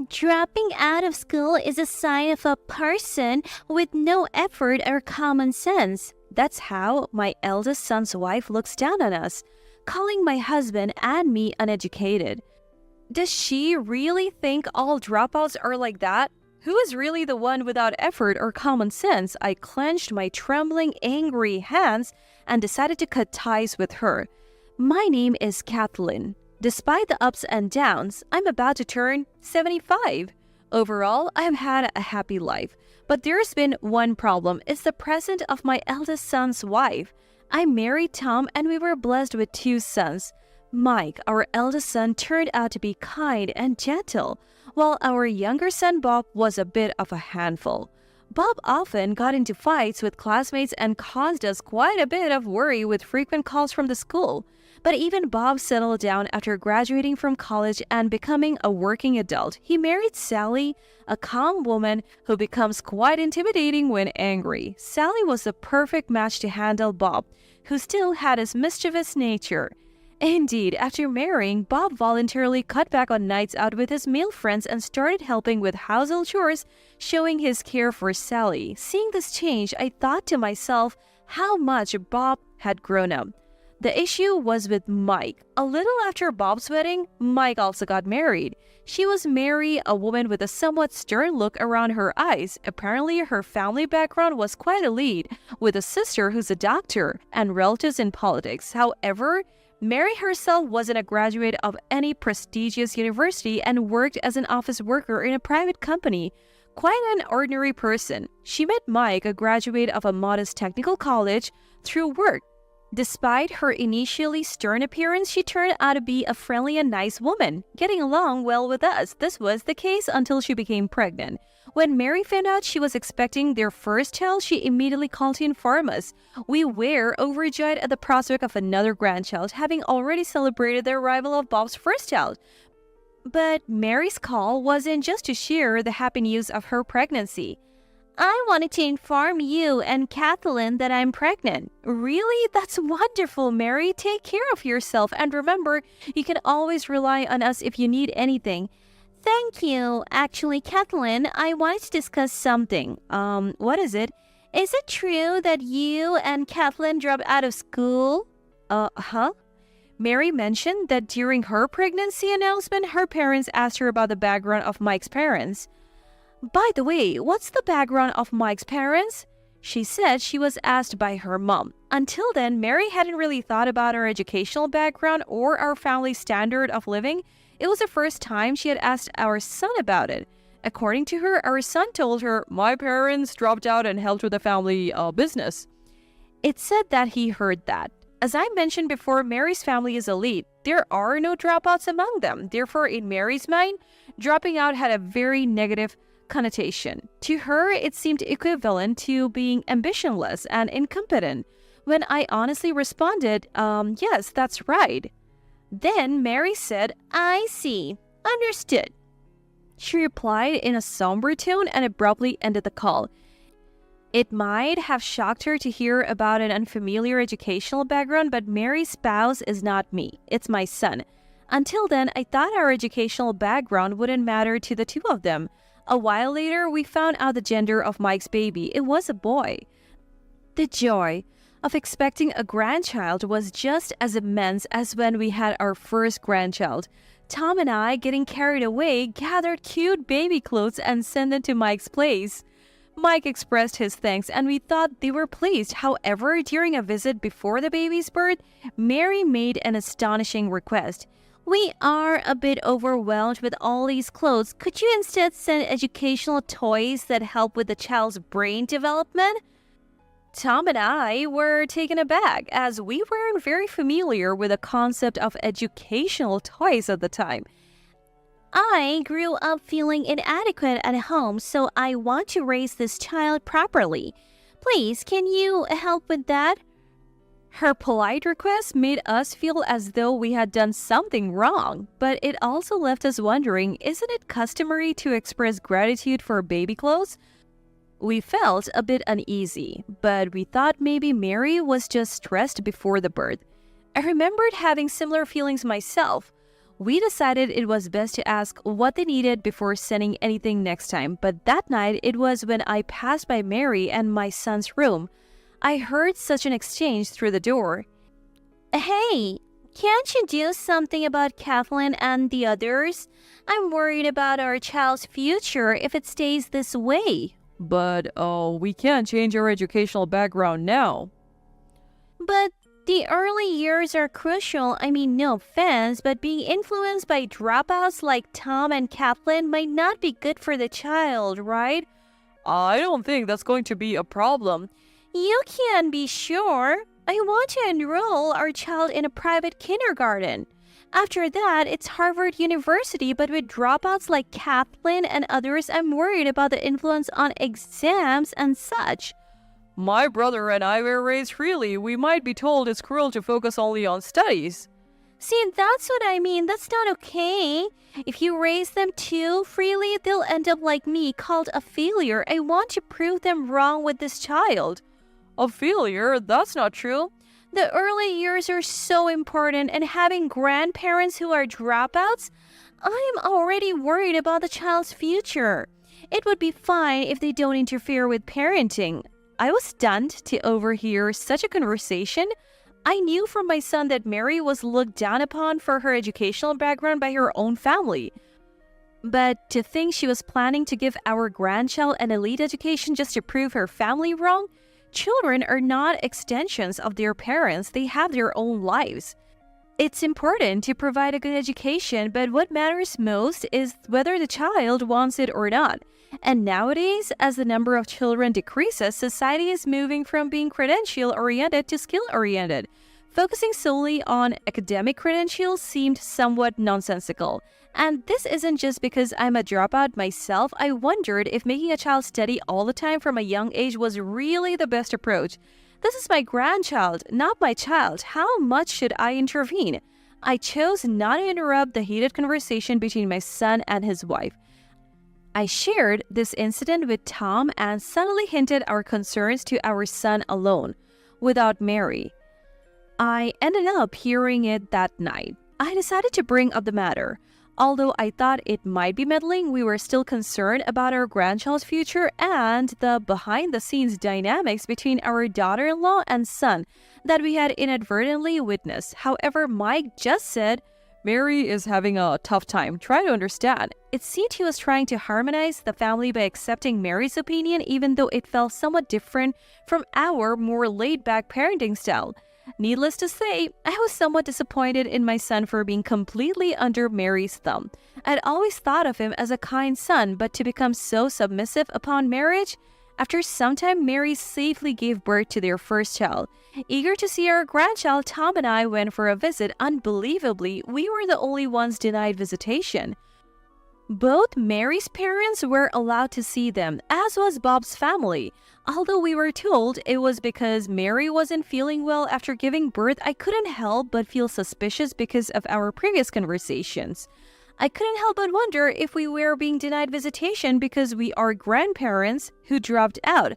Dropping out of school is a sign of a person with no effort or common sense. That's how my eldest son's wife looks down on us, calling my husband and me uneducated. Does she really think all dropouts are like that? Who is really the one without effort or common sense? I clenched my trembling, angry hands and decided to cut ties with her. My name is Kathleen. Despite the ups and downs, I'm about to turn 75. Overall, I've had a happy life. But there's been one problem. It's the presence of my eldest son's wife. I married Tom and we were blessed with 2 sons. Mike, our eldest son, turned out to be kind and gentle, while our younger son Bob was a bit of a handful. Bob often got into fights with classmates and caused us quite a bit of worry with frequent calls from the school. But even Bob settled down after graduating from college and becoming a working adult. He married Sally, a calm woman who becomes quite intimidating when angry. Sally was the perfect match to handle Bob, who still had his mischievous nature. Indeed, after marrying, Bob voluntarily cut back on nights out with his male friends and started helping with household chores, showing his care for Sally. Seeing this change, I thought to myself how much Bob had grown up. The issue was with Mike. A little after Bob's wedding, Mike also got married. She was Mary, a woman with a somewhat stern look around her eyes. Apparently, her family background was quite elite, with a sister who's a doctor and relatives in politics. However, Mary herself wasn't a graduate of any prestigious university and worked as an office worker in a private company. Quite an ordinary person. She met Mike, a graduate of a modest technical college, through work. Despite her initially stern appearance, she turned out to be a friendly and nice woman, getting along well with us. This was the case until she became pregnant. When Mary found out she was expecting their first child, she immediately called to inform us. We were overjoyed at the prospect of another grandchild, having already celebrated the arrival of Bob's first child. But Mary's call wasn't just to share the happy news of her pregnancy. I wanted to inform you and Kathleen that I'm pregnant. Really? That's wonderful, Mary. Take care of yourself. And remember, you can always rely on us if you need anything. Thank you. Actually, Kathleen, I wanted to discuss something. What is it? Is it true that you and Kathleen dropped out of school? Huh? Mary mentioned that during her pregnancy announcement, her parents asked her about the background of Mike's parents. By the way, what's the background of Mike's parents? She said she was asked by her mom. Until then, Mary hadn't really thought about our educational background or our family standard of living. It was the first time she had asked our son about it. According to her, our son told her, "My parents dropped out and helped with the family business." It said that he heard that. As I mentioned before, Mary's family is elite. There are no dropouts among them. Therefore, in Mary's mind, dropping out had a very negative connotation. To her, it seemed equivalent to being ambitionless and incompetent. When I honestly responded, yes, that's right. Then Mary said, I see. Understood. She replied in a somber tone and abruptly ended the call. It might have shocked her to hear about an unfamiliar educational background, but Mary's spouse is not me. It's my son. Until then, I thought our educational background wouldn't matter to the two of them. A while later, we found out the gender of Mike's baby. It was a boy. The joy of expecting a grandchild was just as immense as when we had our first grandchild. Tom and I, getting carried away, gathered cute baby clothes and sent them to Mike's place. Mike expressed his thanks and we thought they were pleased. However, during a visit before the baby's birth, Mary made an astonishing request. We are a bit overwhelmed with all these clothes. Could you instead send educational toys that help with the child's brain development? Tom and I were taken aback as we weren't very familiar with the concept of educational toys at the time. I grew up feeling inadequate at home, so I want to raise this child properly. Please, can you help with that? Her polite request made us feel as though we had done something wrong, but it also left us wondering, isn't it customary to express gratitude for baby clothes? We felt a bit uneasy, but we thought maybe Mary was just stressed before the birth. I remembered having similar feelings myself. We decided it was best to ask what they needed before sending anything next time, but that night it was when I passed by Mary and my son's room. I heard such an exchange through the door. "Hey, can't you do something about Kathleen and the others? I'm worried about our child's future if it stays this way." But, we can't change our educational background now. "But the early years are crucial. I mean, no offense, but being influenced by dropouts like Tom and Kathleen might not be good for the child, right?" I don't think that's going to be a problem. "You can be sure. I want to enroll our child in a private kindergarten. After that, it's Harvard University, but with dropouts like Kathleen and others, I'm worried about the influence on exams and such." My brother and I were raised freely. We might be told it's cruel to focus only on studies. See, that's what I mean. That's not okay. If you raise them too freely, they'll end up like me, called a failure. I want to prove them wrong with this child. A failure? That's not true. The early years are so important, and having grandparents who are dropouts, I'm already worried about the child's future. It would be fine if they don't interfere with parenting. I was stunned to overhear such a conversation. I knew from my son that Mary was looked down upon for her educational background by her own family. But to think she was planning to give our grandchild an elite education just to prove her family wrong? Children are not extensions of their parents. They have their own lives. It's important to provide a good education, but what matters most is whether the child wants it or not. And nowadays, as the number of children decreases, society is moving from being credential-oriented to skill-oriented. Focusing solely on academic credentials seemed somewhat nonsensical. And this isn't just because I'm a dropout myself. I wondered if making a child study all the time from a young age was really the best approach. This is my grandchild, not my child. How much should I intervene? I chose not to interrupt the heated conversation between my son and his wife. I shared this incident with Tom and subtly hinted our concerns to our son alone, without Mary. I ended up hearing it that night. I decided to bring up the matter. Although I thought it might be meddling, we were still concerned about our grandchild's future and the behind-the-scenes dynamics between our daughter-in-law and son that we had inadvertently witnessed. However, Mike just said, "Mary is having a tough time. Try to understand." It seemed he was trying to harmonize the family by accepting Mary's opinion, even though it felt somewhat different from our more laid-back parenting style. Needless to say, I was somewhat disappointed in my son for being completely under Mary's thumb. I'd always thought of him as a kind son, but to become so submissive upon marriage? After some time, Mary safely gave birth to their first child. Eager to see our grandchild, Tom and I went for a visit. Unbelievably, we were the only ones denied visitation. Both Mary's parents were allowed to see them, as was Bob's family. Although we were told it was because Mary wasn't feeling well after giving birth, I couldn't help but feel suspicious because of our previous conversations. I couldn't help but wonder if we were being denied visitation because we are grandparents who dropped out.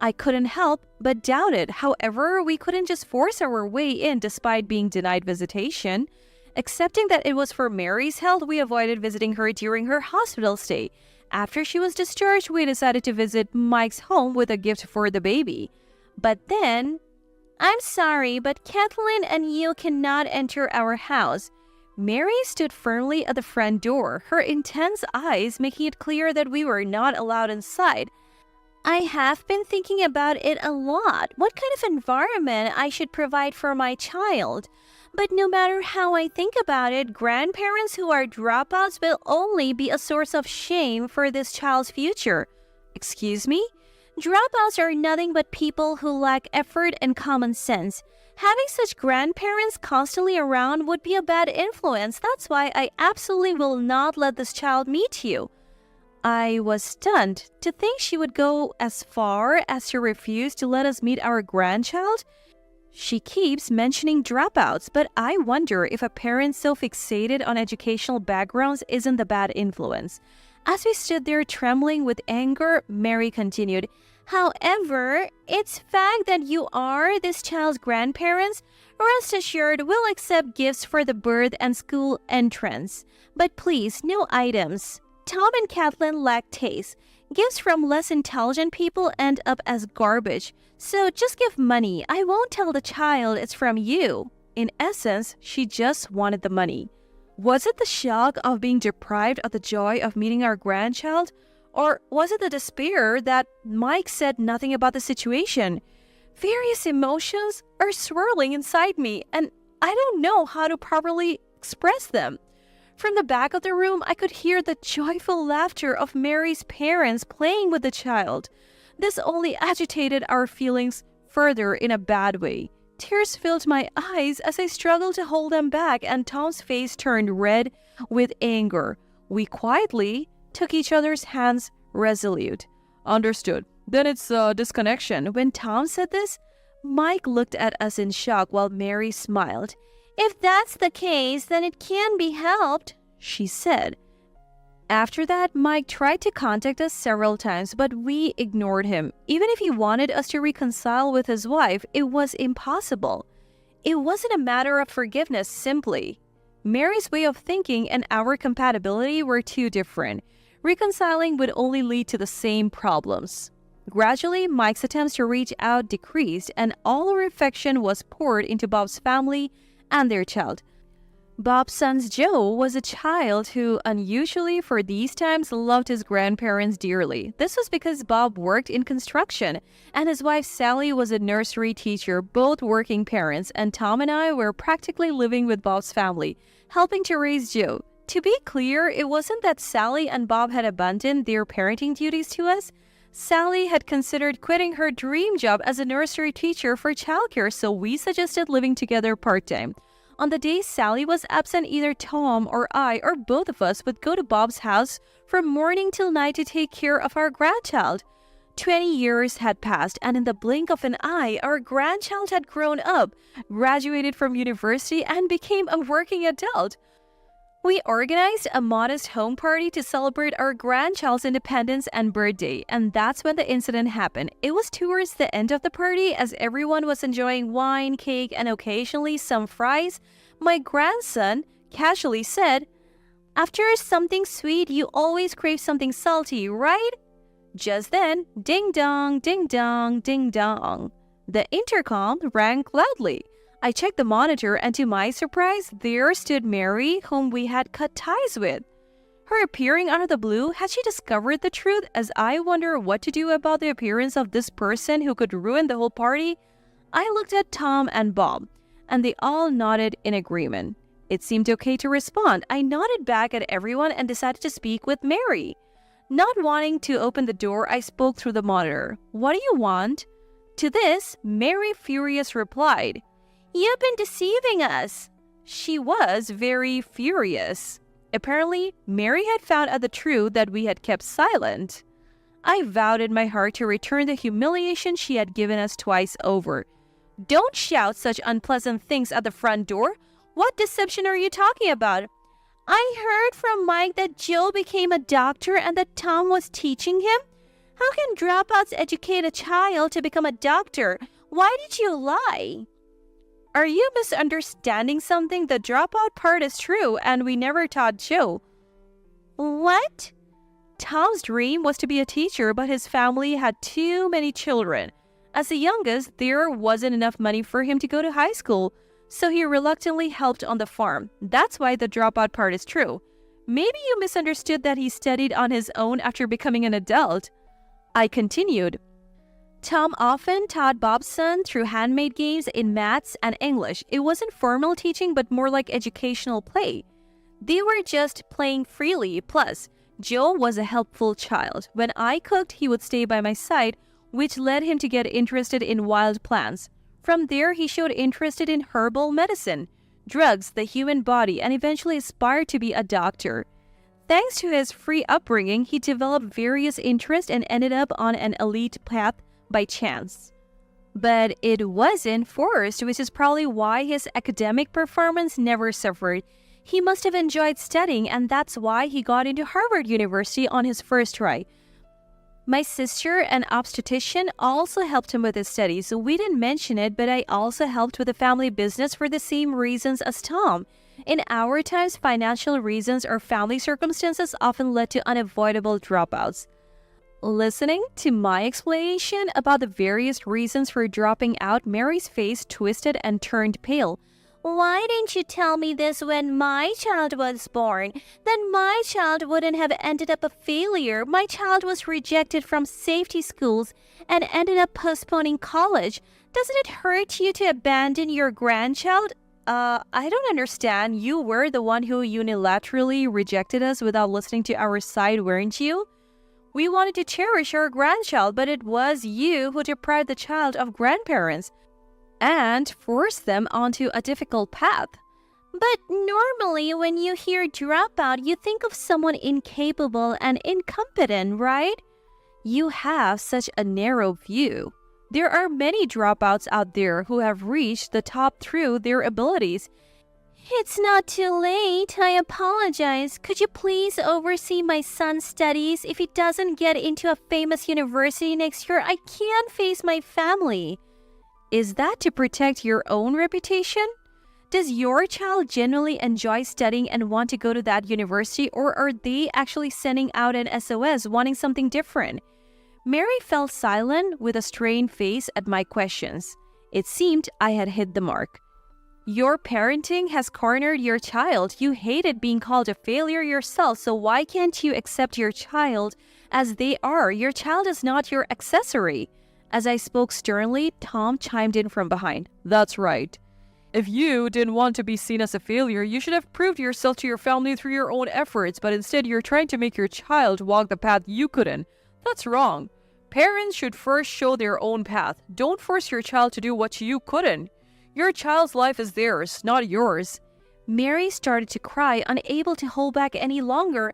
I couldn't help but doubt it. However, we couldn't just force our way in despite being denied visitation. Accepting that it was for Mary's health, we avoided visiting her during her hospital stay. After she was discharged, we decided to visit Mike's home with a gift for the baby. But then, "I'm sorry, but Kathleen and you cannot enter our house." Mary stood firmly at the front door, her intense eyes making it clear that we were not allowed inside. "I have been thinking about it a lot, what kind of environment I should provide for my child. But no matter how I think about it, grandparents who are dropouts will only be a source of shame for this child's future." Excuse me? Dropouts are nothing but people who lack effort and common sense. Having such grandparents constantly around would be a bad influence. That's why I absolutely will not let this child meet you. I was stunned to think she would go as far as to refuse to let us meet our grandchild. She keeps mentioning dropouts, but I wonder if a parent so fixated on educational backgrounds isn't the bad influence. As we stood there trembling with anger, Mary continued, However, it's fact that you are this child's grandparents. Rest assured, we'll accept gifts for the birth and school entrance. But please, no items. Tom and Kathleen lack taste. Gifts from less intelligent people end up as garbage. So just give money. I won't tell the child it's from you. In essence, she just wanted the money. Was it the shock of being deprived of the joy of meeting our grandchild? Or was it the despair that Mike said nothing about the situation? Various emotions are swirling inside me, and I don't know how to properly express them. From the back of the room, I could hear the joyful laughter of Mary's parents playing with the child. This only agitated our feelings further in a bad way. Tears filled my eyes as I struggled to hold them back, and Tom's face turned red with anger. We quietly took each other's hands, resolute. Understood. Then it's a disconnection. When Tom said this, Mike looked at us in shock while Mary smiled. If that's the case, then it can be helped, she said. After that, Mike tried to contact us several times, but we ignored him. Even if he wanted us to reconcile with his wife, it was impossible. It wasn't a matter of forgiveness, simply. Mary's way of thinking and our compatibility were too different. Reconciling would only lead to the same problems. Gradually, Mike's attempts to reach out decreased, and all our affection was poured into Bob's family and their child. Bob's son Joe was a child who, unusually for these times, loved his grandparents dearly. This was because Bob worked in construction, and his wife Sally was a nursery teacher, both working parents, and Tom and I were practically living with Bob's family, helping to raise Joe. To be clear, it wasn't that Sally and Bob had abandoned their parenting duties to us. Sally had considered quitting her dream job as a nursery teacher for childcare, so we suggested living together part-time. On the days Sally was absent, either Tom or I or both of us would go to Bob's house from morning till night to take care of our grandchild. 20 years had passed, and in the blink of an eye, our grandchild had grown up, graduated from university, and became a working adult. We organized a modest home party to celebrate our grandchild's independence and birthday, and that's when the incident happened. It was towards the end of the party, as everyone was enjoying wine, cake, and occasionally some fries. My grandson casually said, "After something sweet, you always crave something salty, right?" Just then, ding dong, ding dong, ding dong. The intercom rang loudly. I checked the monitor, and to my surprise, there stood Mary, whom we had cut ties with. Her appearing out of the blue, had she discovered the truth, as I wonder what to do about the appearance of this person who could ruin the whole party? I looked at Tom and Bob, and they all nodded in agreement. It seemed okay to respond. I nodded back at everyone and decided to speak with Mary. Not wanting to open the door, I spoke through the monitor. "What do you want?" To this, Mary furious replied, "You've been deceiving us." She was very furious. Apparently, Mary had found out the truth that we had kept silent. I vowed in my heart to return the humiliation she had given us twice over. "Don't shout such unpleasant things at the front door. What deception are you talking about?" "I heard from Mike that Joe became a doctor and that Tom was teaching him. How can dropouts educate a child to become a doctor? Why did you lie?" "Are you misunderstanding something? The dropout part is true, and we never taught Joe." "What?" "Tom's dream was to be a teacher, but his family had too many children. As the youngest, there wasn't enough money for him to go to high school, so he reluctantly helped on the farm. That's why the dropout part is true. Maybe you misunderstood that he studied on his own after becoming an adult." I continued. "Tom often taught Bob's son through handmade games in maths and English. It wasn't formal teaching, but more like educational play. They were just playing freely. Plus, Joe was a helpful child. When I cooked, he would stay by my side, which led him to get interested in wild plants. From there, he showed interest in herbal medicine, drugs, the human body, and eventually aspired to be a doctor. Thanks to his free upbringing, he developed various interests and ended up on an elite path by chance. But it wasn't forced, which is probably why his academic performance never suffered. He must have enjoyed studying, and that's why he got into Harvard University on his first try. My sister, an obstetrician, also helped him with his studies, so we didn't mention it, but I also helped with the family business for the same reasons as Tom. In our times, financial reasons or family circumstances often led to unavoidable dropouts. Listening to my explanation about the various reasons for dropping out, Mary's face twisted and turned pale. Why didn't you tell me this when my child was born? Then my child wouldn't have ended up a failure. My child was rejected from safety schools and ended up postponing college. Doesn't it hurt you to abandon your grandchild? I don't understand. You were the one who unilaterally rejected us without listening to our side, weren't you? We wanted to cherish our grandchild, but it was you who deprived the child of grandparents and forced them onto a difficult path. But normally when you hear dropout, you think of someone incapable and incompetent, right? You have such a narrow view. There are many dropouts out there who have reached the top through their abilities. It's not too late. I apologize. Could you please oversee my son's studies? If he doesn't get into a famous university next year, I can't face my family. Is that to protect your own reputation? Does your child genuinely enjoy studying and want to go to that university, or are they actually sending out an SOS wanting something different? Mary fell silent with a strained face at my questions. It seemed I had hit the mark. Your parenting has cornered your child. You hated being called a failure yourself, so why can't you accept your child as they are? Your child is not your accessory. As I spoke sternly, Tom chimed in from behind. That's right. If you didn't want to be seen as a failure, you should have proved yourself to your family through your own efforts, but instead you're trying to make your child walk the path you couldn't. That's wrong. Parents should first show their own path. Don't force your child to do what you couldn't. Your child's life is theirs, not yours. Mary started to cry, unable to hold back any longer.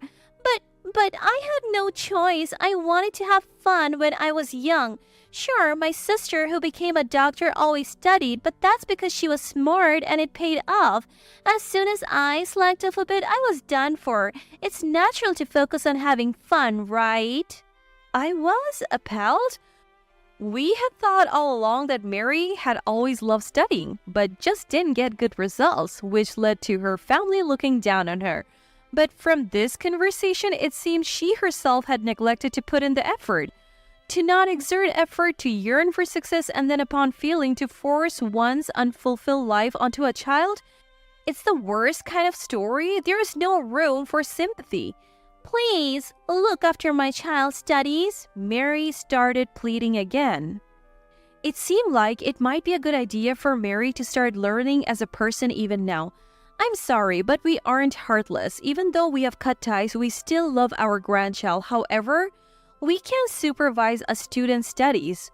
But I had no choice. I wanted to have fun when I was young. Sure, my sister who became a doctor always studied, but that's because she was smart and it paid off. As soon as I slacked off a bit, I was done for. It's natural to focus on having fun, right? I was appalled. We had thought all along that Mary had always loved studying, but just didn't get good results, which led to her family looking down on her. But from this conversation, it seemed she herself had neglected to put in the effort. To not exert effort, to yearn for success, and then upon feeling to force one's unfulfilled life onto a child? It's the worst kind of story. There is no room for sympathy. Please, look after my child's studies. Mary started pleading again. It seemed like it might be a good idea for Mary to start learning as a person even now. I'm sorry, but we aren't heartless. Even though we have cut ties, we still love our grandchild. However, we can't supervise a student's studies.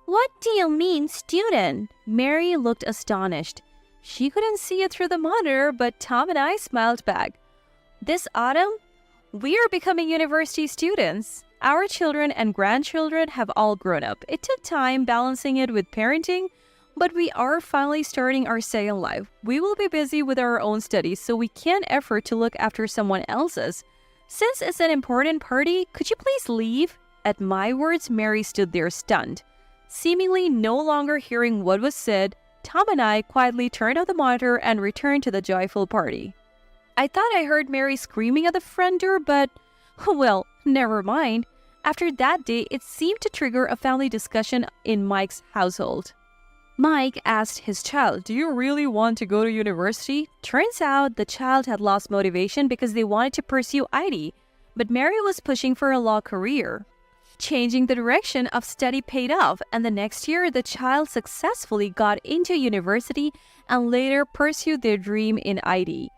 What do you mean, student? Mary looked astonished. She couldn't see it through the monitor, but Tom and I smiled back. This autumn, we are becoming university students. Our children and grandchildren have all grown up. It took time balancing it with parenting, but we are finally starting our second life. We will be busy with our own studies, so we can't afford to look after someone else's. Since it's an important party, could you please leave? At my words, Mary stood there stunned. Seemingly no longer hearing what was said, Tom and I quietly turned off the monitor and returned to the joyful party. I thought I heard Mary screaming at the front door, but, well, never mind. After that day, it seemed to trigger a family discussion in Mike's household. Mike asked his child, Do you really want to go to university? Turns out the child had lost motivation because they wanted to pursue IT, but Mary was pushing for a law career. Changing the direction of study paid off, and the next year the child successfully got into university and later pursued their dream in IT.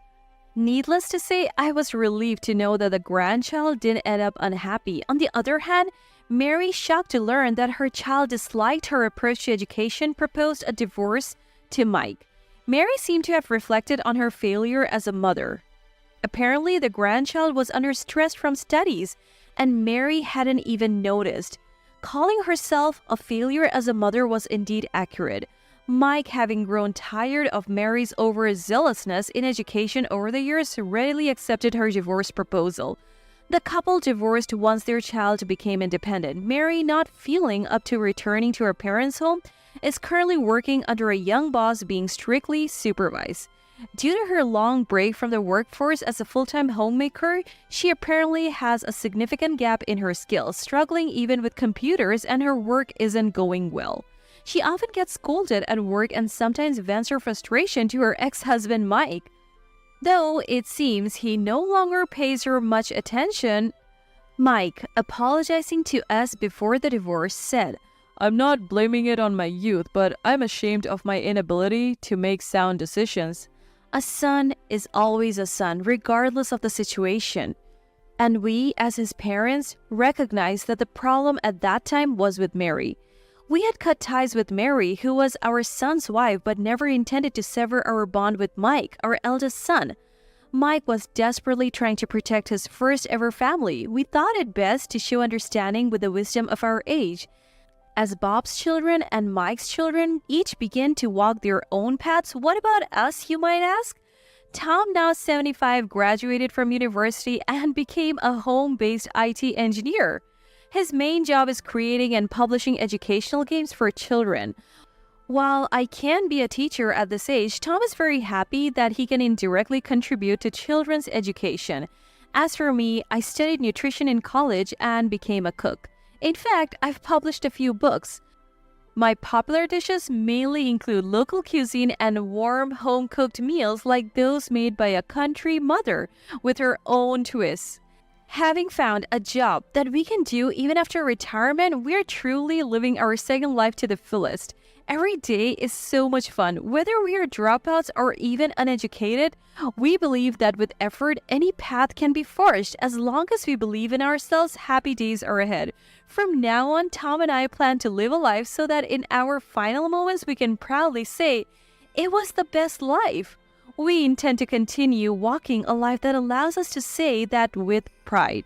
Needless to say, I was relieved to know that the grandchild didn't end up unhappy. On the other hand, Mary, shocked to learn that her child disliked her approach to education, proposed a divorce to Mike. Mary seemed to have reflected on her failure as a mother. Apparently, the grandchild was under stress from studies, and Mary hadn't even noticed. Calling herself a failure as a mother was indeed accurate. Mike, having grown tired of Mary's overzealousness in education over the years, readily accepted her divorce proposal. The couple divorced once their child became independent. Mary, not feeling up to returning to her parents' home, is currently working under a young boss being strictly supervised. Due to her long break from the workforce as a full-time homemaker, she apparently has a significant gap in her skills, struggling even with computers, and her work isn't going well. She often gets scolded at work and sometimes vents her frustration to her ex-husband Mike. Though it seems he no longer pays her much attention, Mike, apologizing to us before the divorce, said, "I'm not blaming it on my youth, but I'm ashamed of my inability to make sound decisions." A son is always a son, regardless of the situation. And we, as his parents, recognized that the problem at that time was with Mary. We had cut ties with Mary, who was our son's wife, but never intended to sever our bond with Mike, our eldest son. Mike was desperately trying to protect his first ever family. We thought it best to show understanding with the wisdom of our age. As Bob's children and Mike's children each begin to walk their own paths, what about us, you might ask? Tom, now 75, graduated from university and became a home-based IT engineer. His main job is creating and publishing educational games for children. While I can be a teacher at this age, Tom is very happy that he can indirectly contribute to children's education. As for me, I studied nutrition in college and became a cook. In fact, I've published a few books. My popular dishes mainly include local cuisine and warm home-cooked meals like those made by a country mother with her own twists. Having found a job that we can do even after retirement, we're truly living our second life to the fullest. Every day is so much fun. Whether we are dropouts or even uneducated, we believe that with effort, any path can be forged. As long as we believe in ourselves, happy days are ahead. From now on, Tom and I plan to live a life so that in our final moments, we can proudly say, "It was the best life." We intend to continue walking a life that allows us to say that with pride.